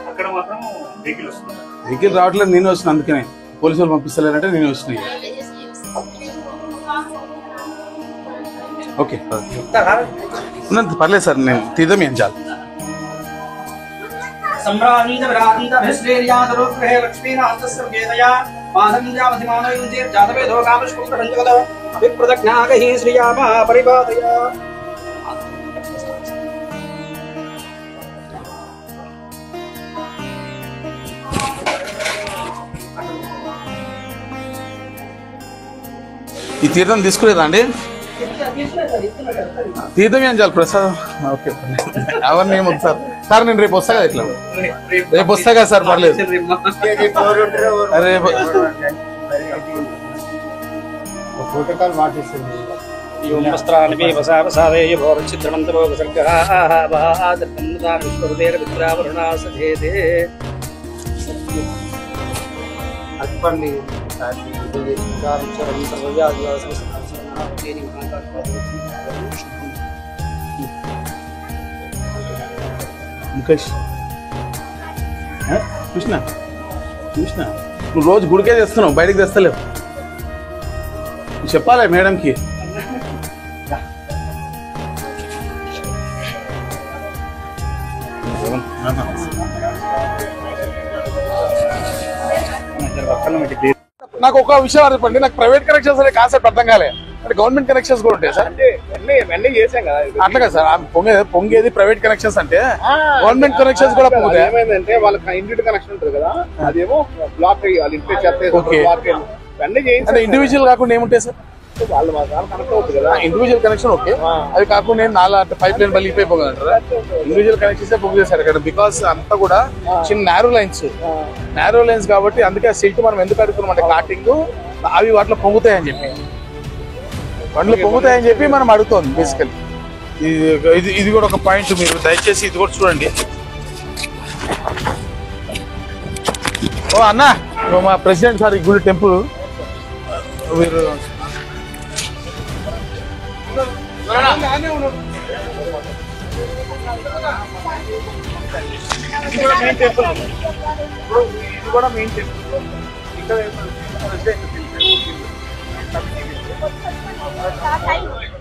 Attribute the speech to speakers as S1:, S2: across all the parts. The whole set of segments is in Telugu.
S1: అక్కడ మాత్రం వెహికల్ వస్తుంది.
S2: వెహికల్ రావట్లేదు, నేను వచ్చిన అందుకనే పోలీసు వాళ్ళు పంపిస్తలేరంటే నేను వచ్చినాయి. ఓకే ఉన్నంత పర్లేదు సార్, నేను తీద్దాం ఏం చాలు. ఈ తీర్థం తీసుకులేదా అండి? తీర్థం ఏం చాలు ప్రసాదం. ఓకే అవన్నీ ఏమొద్దు సార్. సార్ నేను రేపు వస్తా కదా, ఇట్లా రేపు వస్తా కదా సార్, పర్లేదు. రేపు ముఖేష్ చూసినా నువ్వు రోజు గుడికే తెస్తున్నావు, బయటకు తెస్తలేవు. చెప్పాలి మేడంకి. నాకు ఒక విషయం చెప్పండి, నాకు ప్రైవేట్ కనెక్షన్స్ అనే కాన్సెప్ట్ అర్థం కాలే. అంటే గవర్నమెంట్ కనెక్షన్స్ కూడా ఉంటాయి సార్? అట్లా కదా సార్, పొంగేది ప్రైవేట్ కనెక్షన్స్ అంటే గవర్నమెంట్ కనెక్షన్స్ కూడా పొంగుతాయి.
S3: ఏమైందంటే వాళ్ళకి ఇండివిజువల్ కనెక్షన్ ఉంటుంది కదా, అదేమో బ్లాక్ అయ్యి వాళ్ళ ఇంటి
S2: అంటే ఇండివిజువల్ కాకుండా ఏముంటాయి సార్?
S3: వాళ్ళు కనెక్ట్ అవుతుంది కదా,
S2: ఇండివిజువల్ కనెక్షన్ ఓకే. అది కాకుండా నేను పైప్ లైన్ బలి అయిపోగలంటారా? ఇండివిజువల్ కనెక్షన్స్ పొంగు చేశారు కదా, బికాస్ అంతా కూడా చిన్న నారో లైన్స్ కాబట్టి అందుకే ఆ సిల్ట్ మనం ఎందుకు అడుగుతున్నాం అంటే కార్టింగ్ అవి వాటిలో పొంగుతాయని చెప్పి మనం అడుగుతాం బేసికల్లీ. ఇది కూడా ఒక పాయింట్, మీరు దయచేసి ఇది కూడా చూడండి. ఓ అన్న, మా ప్రెసిడెంట్ సార్ ఈ గుడి టెంపుల్ మీరు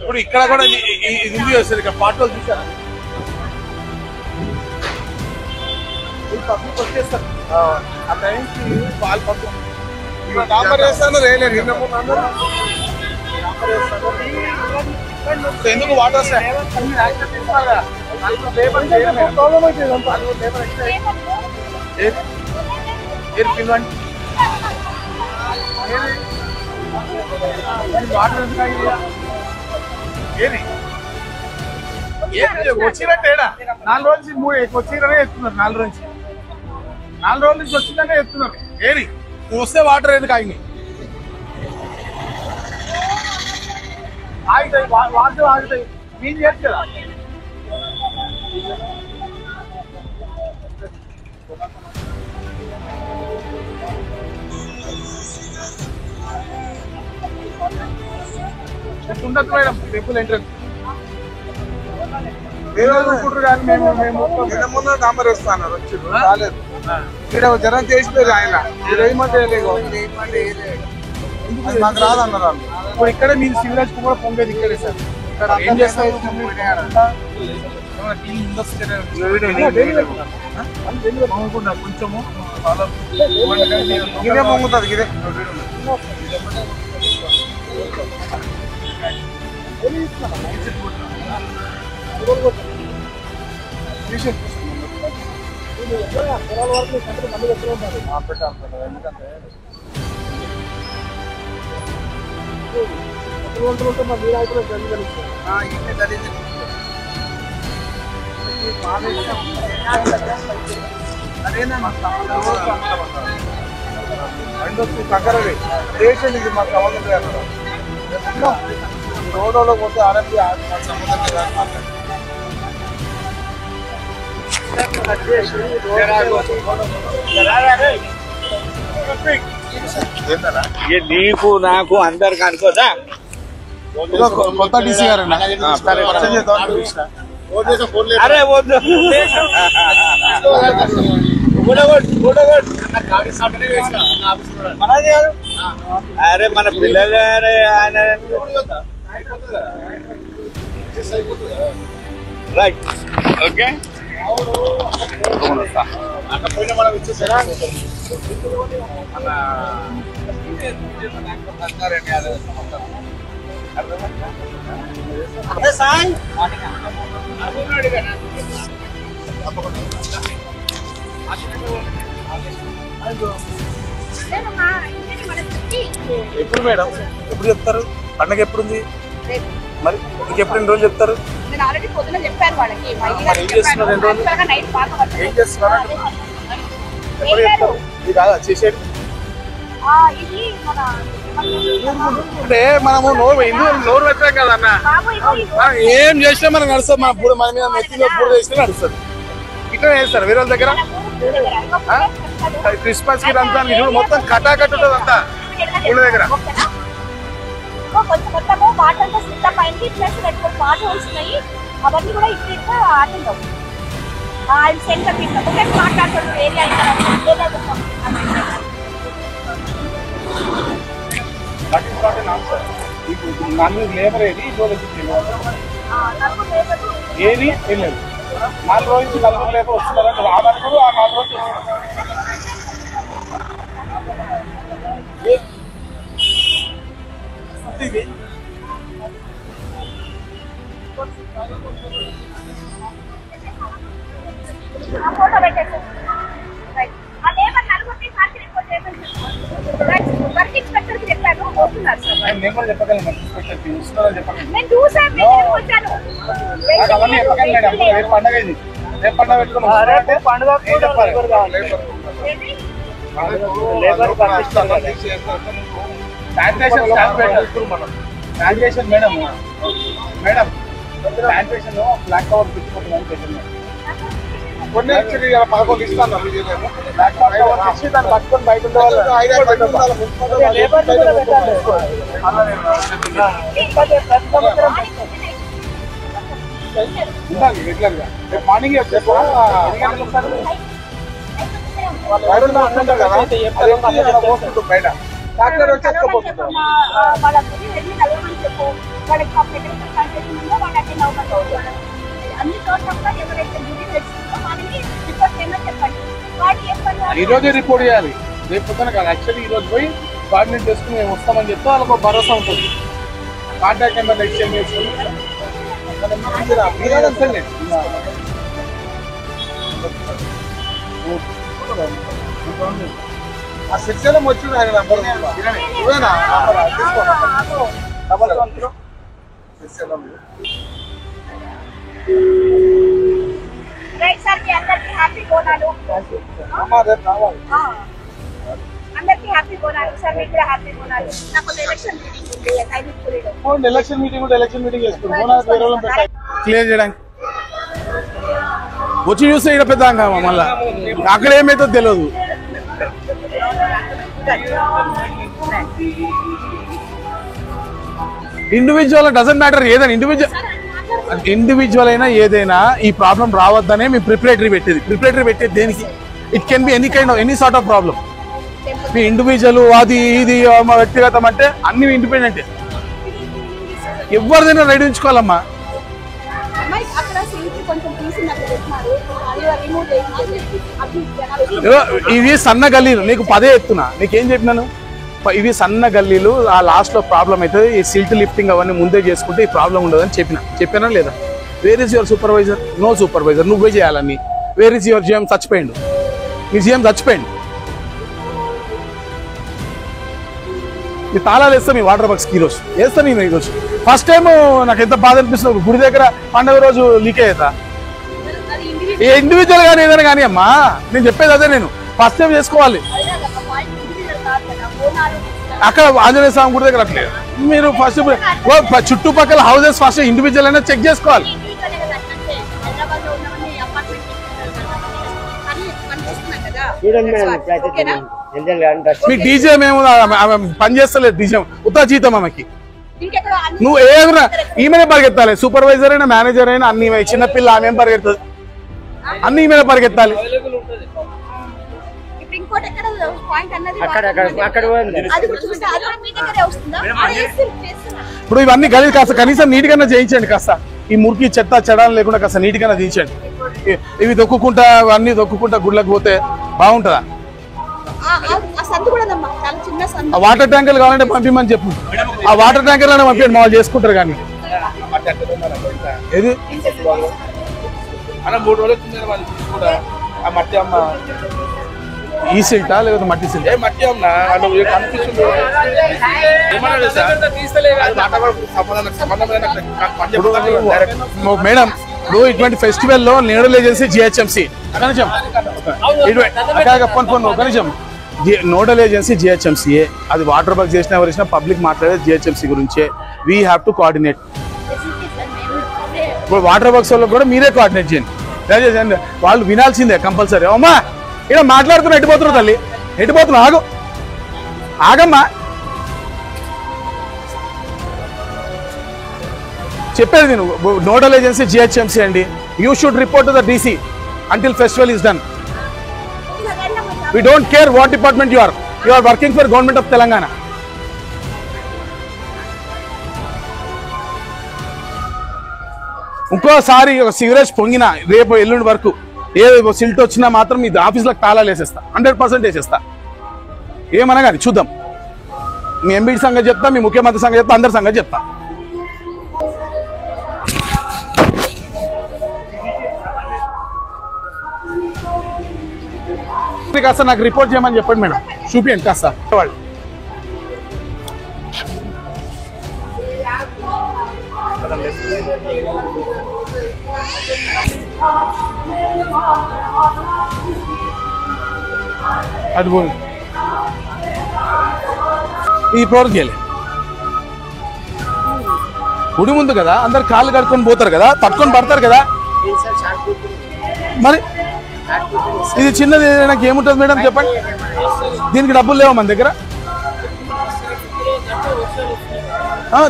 S2: ఇప్పుడు ఇక్కడ కూడా ఇది ఉంది సార్, ఇక్కడ పాటలు చూసారా? పబ్లిక్ వచ్చేస్తారు ఆ టైంకి పాలు పప్పు ఎందుకు వాటర్ వస్తాయి? వాటర్ ఏది వచ్చినట్టు 4 రోజుల నుంచి వచ్చిరనే ఎత్తున్నారు. 4 రోజుల నుంచి వచ్చిందనే ఎత్తున్నారు. ఏది నువ్వు వస్తే వాటర్ ఎందుకు ఆగినాయి? ఆగుతాయి, వాటర్ ఆగుతాయి. క్లీన్ చేయొచ్చు కదా. ఉండదు మేడం టెంపుల్ ఎంట్రన్స్. వేరే అనుకుంటారు కానీ మేము ముందు డాంబర్ వేస్తాను వచ్చి రాలేదు. ఇక్కడ జనం చేసిపోయారు ఆయన, 20 మంది నాకు రాదన్నారు. ఇప్పుడు ఇక్కడే మీరు శివరాజ్ కూడా పొంగేది ఇక్కడే సార్. ఇక్కడ ఏం చేస్తారు? కొంచెము ఇదే పొంగుతుంది. ఇదే ఎందుకంటే అదేనా కంకరది రేషన్ ఇది మాకు కావాలి. రోడ్లో పోతే ఆడపి
S3: నీకు నాకు అందరికి అనుకోదా.
S2: కొత్త డీసీ గారు
S3: అరే వద్దు అరే మన పిల్లలు ఆయన రైట్ ఓకే అక్కడ పోయిన మనం ఇచ్చేసారా అదే సాయి
S2: ఎప్పుడు మేడం ఎప్పుడు చెప్తారు పండగ ఎప్పుడుంది మరి మీకు ఎప్పుడు ఎన్ని రోజులు చెప్తారు
S4: నేను ఆల్రెడీ పొద్దున చెప్పాను వాళ్ళకి
S2: ఏం చేస్తున్నారు ఎన్ని రోజులు ఏం చేస్తున్నారు ఎప్పుడు చెప్తారు ఇది కాదా చేసేది
S4: ఇది మన
S2: అంటే మనము నోరు పెట్టాం కదా అన్న ఏం చేసినా మనం నడుస్తాం మన మీద నెత్తిలో పూర చేసినా నడుస్తుంది ఇట్లా చేస్తారు వేరే వాళ్ళ దగ్గర క్రిస్మస్ కి రంజాన్ కి మొత్తం కటాకట్ ఉంటుంది అంతా ఊళ్ళ దగ్గర
S4: కొంచెం మొత్తము వాటర్ తో సిద్ధం అయింది ప్లస్ రెండు వాటర్ వస్తున్నాయి అవన్నీ కూడా ఇప్పుడు ఆటలు సెంటర్ మాట్లాడుతుంది ఏరియా
S2: లేబర్ ఏది ఏది వెళ్ళలేదు 4 రోజుల నుంచి 4 లేబర్ వస్తున్నారంటే రావడానికి ఆ 4 రోజులు
S4: ఫోటో పెట్టేసి ఆ లేబర్ నలుగురిని సాక్షి రిపోర్ట్ చేయమని వర్క్ ఇన్స్పెక్టర్ కి చెప్పాను వస్తున్నారు సార్
S2: నేను కూడా చెప్పగలను వస్తున్నారని చెప్పగలను
S4: నేను చూసాను వచ్చాను
S2: అవన్నీ చెప్పగలను మేడం రేపు పండగ ఇది రేపు పండగ పెట్టుకున్నాం పండుగ sanitation madam madam sanitation black cover పెట్టుకుంటున్నాను పెట్టండి కొన్ని యాక్చువల్లీ 11 ఇస్తాను బ్లాక్ కవర్ ఇచ్చి దాన్ని పట్టుకొని బయట ఉండే వాళ్ళు రెగ్యులర్ గా రేపు మార్నింగ్ వచ్చేసి బయట డాక్టర్ వచ్చేసుకోబోతున్నారు ఈ రోజే రిపోర్ట్ చేయాలి రేపు పొద్దున కాదు యాక్చువల్లీ ఈ రోజు పోయి కోఆర్డినేట్ చేసుకుని మేము వస్తామని చెప్తే వాళ్ళకు భరోసా ఉంటుంది కాంటాక్ట్ నెంబర్ ఎక్స్చేంజ్ చేసుకుని ఆ శిక్షణ వచ్చింది ఆయన నంబర్ ఇవేనా
S4: అందరికీ హ్యాపీ బోనాలు సార్ మీకు కూడా హ్యాపీ బోనాలు నాకు ఎలక్షన్ మీటింగ్ ఉంది
S2: ఎలక్షన్ మీటింగ్ కూడా ఎలక్షన్ మీటింగ్ చేసుకుంటాం క్లియర్ చేయడానికి వచ్చి చూస్తే ఇక్కడ పెద్ద హంగామా మళ్ళా అక్కడ ఏమైతుందో తెలియదు ఇండివిజువల్ డజంట్ మ్యాటర్ ఏదైనా ఇండివిజువల్ అయినా ఏదైనా ఈ ప్రాబ్లం రావద్దనే మేము ప్రిపరేటరీ పెట్టేది దేనికి it can be any sort of problem me individual అది ఇది వ్యక్తిగతం అంటే అన్ని ఇండిపెండెంట్ ఎవరిదైనా రెడీ ఉంచుకోవాలమ్మా ఇవి సన్న గల్లీలు నీకు పదే ఎత్తున్నా నీకేం చెప్పినాను ఇవి సన్న గల్లీలు ఆ లాస్ట్ లో ప్రాబ్లం అవుతుంది ఈ సిల్ట్ లిఫ్టింగ్ అవన్నీ ముందే చేసుకుంటే ఈ ప్రాబ్లం ఉండదని చెప్పినా లేదా where is your supervisor no supervisor నువ్వే చేయాలని వేర్ ఇస్ యువర్ జిఎం చచ్చిపోయిండు మీ జిఎం చచ్చిపోయిండు మీ తాళాలు వేస్తా మీ వాటర్ బాక్స్కి ఈరోజు వేస్తా నేను ఈరోజు ఫస్ట్ టైం నాకు ఎంత బాధ అనిపిస్తుంది గుడి దగ్గర పండుగ రోజు లీక్ అవుతా ఏ ఇండివిజువల్ కానీ ఏదైనా కానీ అమ్మా నేను చెప్పేది అదే నేను ఫస్ట్ టైం చేసుకోవాలి అక్కడ ఆంజనేయ స్వామి గుడి దగ్గర అట్లేదు మీరు ఫస్ట్ చుట్టుపక్కల హౌసెస్ ఫస్ట్ ఇండివిజువల్ అయినా చెక్ చేసుకోవాలి మీ డీజే మేము పని చేస్తలేదు డీజే ఉత్తా జీతం ఆమెకి నువ్వు ఏమైనా ఈమెనే పరిగెత్తాలి సూపర్వైజర్ అయినా మేనేజర్ అయినా అన్ని చిన్నపిల్ల ఆమె పరిగెడుతుంది అన్ని మీద పరిగెత్తాలి.
S4: ఇప్పుడు ఇంకోటి ఎక్కడ పాయింట్ అన్నది
S5: అక్కడ
S2: ఇప్పుడు ఇవన్నీ గలీజ్ కాస్త కనీసం నీట్ గానే చేయించండి. కాస్త ఈ మురికి చెత్త చెడాలు లేకుండా కాస్త నీట్ గానే చేయించండి. ఇవి దొక్కుకుంటా అన్ని దొక్కుకుంటా గుడ్లకు పోతే బాగుంటుందా? ఆ వాటర్ ట్యాంకర్లు కావాలంటే పంపిమని చెప్పు. ఆ వాటర్ ట్యాంకర్లోనే పంపించండి, మాకు చేసుకుంటారు. కానీ ఏది
S3: అన్న 3 రోజులు కూడా ఆ మట్టి అమ్మ
S2: ఈ సిల్టా లేకపోతే మట్టి సిల్ట్?
S3: మట్టి అమ్మ కనిపిస్తుంది.
S2: మేడం ఇప్పుడు ఇటువంటి ఫెస్టివల్ లో నేడల్ ఏజెన్సీ జిహెచ్ఎంసీ కనీసం కనీసం నోడల్ ఏజెన్సీ జిహెచ్ఎంసీఏ. అది వాటర్ వర్క్ చేసిన ఎవరు చేసినా పబ్లిక్ మాట్లాడేది జిహెచ్ఎంసీ గురించే. We have to coordinate. ఇప్పుడు వాటర్ వర్క్స్ వాళ్ళకి కూడా మీరే కోఆర్డినేట్ చేయండి. దయచేసి వాళ్ళు వినాల్సిందే కంపల్సరీ. అమ్మా ఇక్కడ మాట్లాడుతున్నా ఎట్టిపోతున్నావు తల్లి, ఎట్టిపోతున్నావు? ఆగు, ఆగమ్మా. చెప్పేది నేను, నోడల్ ఏజెన్సీ జిహెచ్ఎంసీ అండి. You should report to the DC until festival is done. We don't care what department you are working for government of Telangana. ఇంకోసారి ఒక సివరేజ్ పొంగినా రేపు ఎల్లుండి వరకు ఏ సిల్ట్ వచ్చినా మాత్రం మీ ఆఫీస్లకు తాళాలు వేసేస్తా, 100% వేసేస్తా. ఏమన్నా కానీ చూద్దాం. మీ ఎంబీడీ సంగతి చెప్తా, మీ ముఖ్యమంత్రి సంగతి చెప్తా, అందరి సంగతి చెప్తా. కాస్త నాకు రిపోర్ట్ చేయమని చెప్పండి మేడం, చూపియండి కాస్త. వాళ్ళు అది పోయి ఈ ఫ్లోర్ చేయలే. గుడి ముందు కదా, అందరు కాళ్ళు కడుక్కొని పోతారు కదా, పట్టుకొని పడతారు కదా. మరి ఇది చిన్నది నాకు ఏముంటుంది మేడం చెప్పండి? దీనికి డబ్బులు లేవా మన దగ్గర?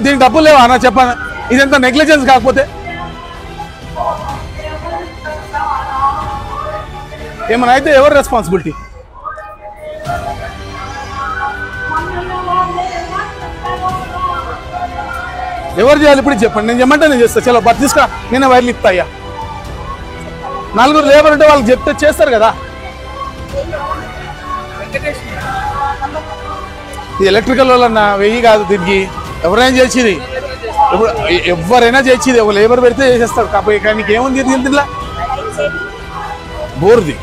S2: దీనికి డబ్బులు లేవా అన్న చెప్పండి? ఇదంతా నెగ్లిజెన్స్ కాకపోతే ఏమన్నా అయితే ఎవరు రెస్పాన్సిబిలిటీ? ఎవరు చేయాలి ఇప్పుడు చెప్పండి. నేను చెప్పంటే నేను చేస్తా. చలో బట్ తీసుకురా, నేనే వైర్లు ఇస్తా. అయ్యా 4 లేబర్ ఉంటే వాళ్ళకి చెప్తే చేస్తారు కదా. ఇది ఎలక్ట్రికల్ వాళ్ళన్న 1000 కాదు, దీనికి ఎవరైనా చేసేది. ఇప్పుడు ఎవరైనా చేసేది, ఒక లేబర్ పెడితే చేసేస్తారు. కాకపోతే కానీ నీకు ఏముంది దీంట్లో? బోర్ది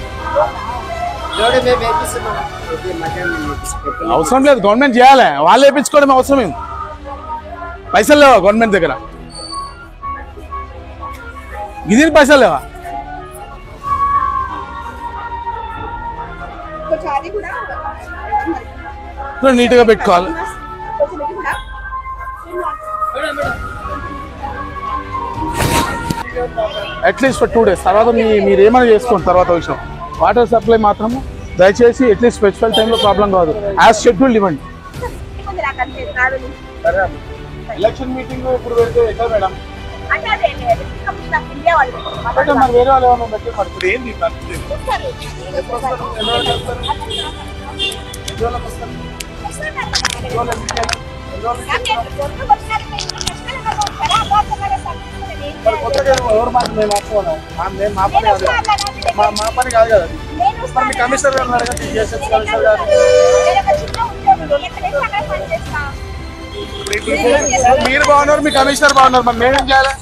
S2: అవసరం లేదు, గవర్నమెంట్ చేయాలి. వాళ్ళు వేయించుకోవడం అవసరం ఏంది? పైసలు లేవా గవర్నమెంట్ దగ్గర? ఇది పైసలు లేవా? నీట్గా పెట్టుకోవాలి. అట్లీస్ట్ ఫర్ 2 days తర్వాత మీరు ఏమైనా చేసుకోండి. తర్వాత విషయం వాటర్ సప్లై మాత్రము దయచేసి అట్లీస్ట్ ఫెస్టివల్ టైంలో ప్రాబ్లం కాదు, యాజ్ షెడ్యూల్ ఇవ్వండి. ఎలక్షన్ మీటింగ్ ఇప్పుడు పెడితే ఎక్కడ మేడం? మరి వేరే వాళ్ళు ఏమైనా పెట్టి మరి ఇప్పుడు ఏంది? ఎవరు మాట మేము ఆపుకోవాలి? మా పని కాదు, మా పని కాదు కదా. మరి మీ కమిషనర్ గారు అడగండి, కమిషనర్ గారు. మీరు బాగున్నారు, మీ కమిషనర్ బాగున్నారు, మరి మేమేం చేయాలి?